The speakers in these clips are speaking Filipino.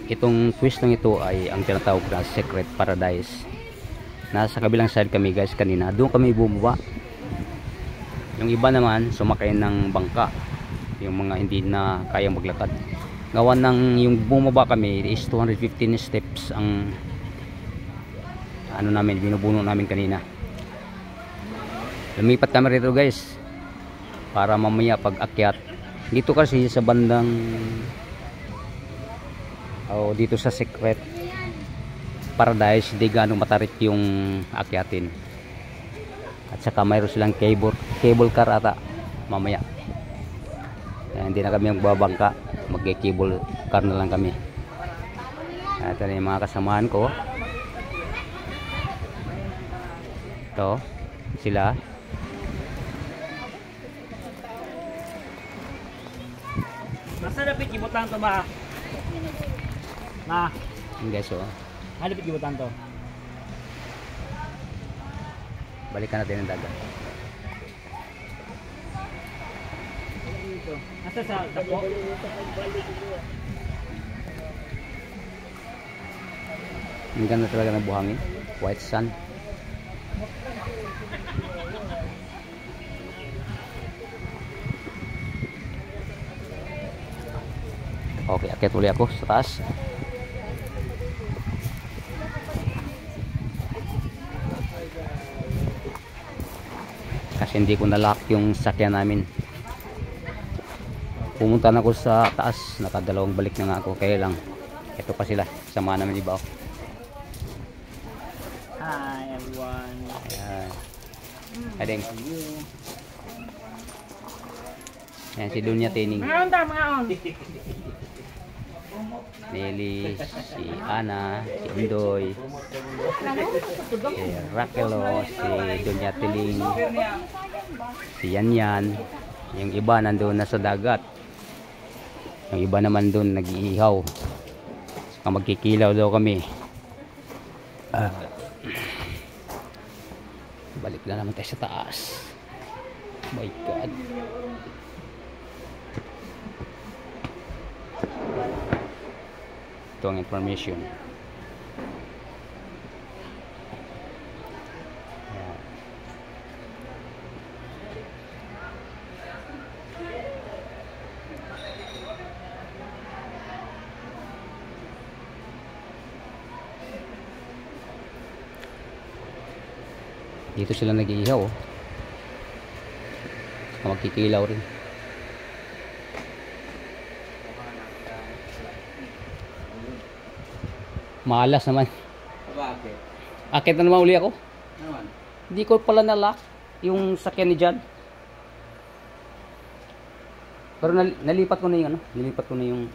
Itong pwestong ito ay ang tinatawag na Secret Paradise. Nasa kabilang side kami guys kanina. Doon kami bumaba. Yung iba naman sumakay ng bangka. Yung mga hindi na kayang maglakad. Gawa ng yung bumaba kami is 215 steps ang ano namin, binubuno namin kanina. Lumipat kami rito guys. Para mamaya pag akyat. Dito kasi sa bandang dito sa Secret Paradise di ganong matarik yung akyatin, at saka mayroon silang cable car ata mamaya. Kaya hindi na kami magbabangka, mag-cable car na lang kami. Ito na yung mga kasamahan ko, ito sila. Masa dapat ibutan to ba? Na. Guys, Ada dapat ibutan to. Balikan natin ang dagat. Asa sa dako? Ang ganda talaga ng buhangin, white sun. Okay, akyat ulit ako sa taas. Kasi hindi ko na-lock yung sakyan namin. Pumunta na ako sa taas, nakadalawang balik na nga ako, kaya lang ito pa sila, sama namin iba. Hi everyone. Ayan. Adeng. Ayan si Dunya Tining. Mga on. Nelly, si Ana, si Indoy, si Raquelo, si Dunya Tiling, si Yanyan. Yung iba nandoon na sa dagat. Yung iba naman doon nag-iihaw. Saka magkikilaw daw kami. Balik na naman tayo sa taas. My God. Ito ang information. Ayan. Dito sila nag-iihaw. Magkikilaw rin. Malas naman. Bakit? Akit na naman uli ako. Naman. Hindi ko pala na-lock yung sakyan ni John. Pero nalipat ko na yung ano, nilipat ko na yung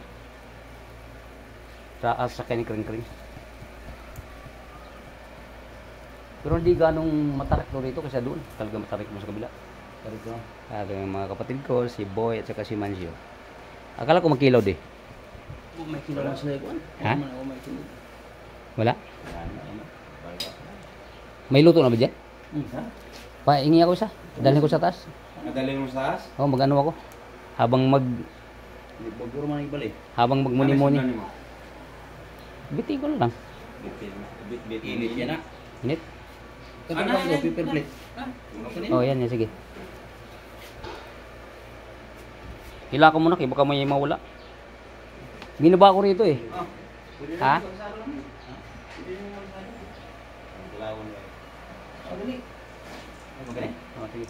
sakyan ni Kring Kring. Pero hindi ganong matarik doon rito kasi doon. Talaga matarik mo sa kabila. Ito yung mga kapatid ko, si Boy at saka si Mancio. Akala ko magkilaw di. May kilo lang sila ikuan. Ha? Wala? May luto na ba dyan? Ha? Paingi ako isa. Dalhin ko sa taas. Nadalhin mo sa taas? Oo, mag-ano ako. Habang Pagpuro man ibalik. habang magmuni-muni. Biti ko lang. Bit init yan na. Init? Ano ba ito? Paper plate. Oh, yan. Sige. Hila ko muna. Baka may mawala. Binaba ko rito eh. Ha? Oh, sige.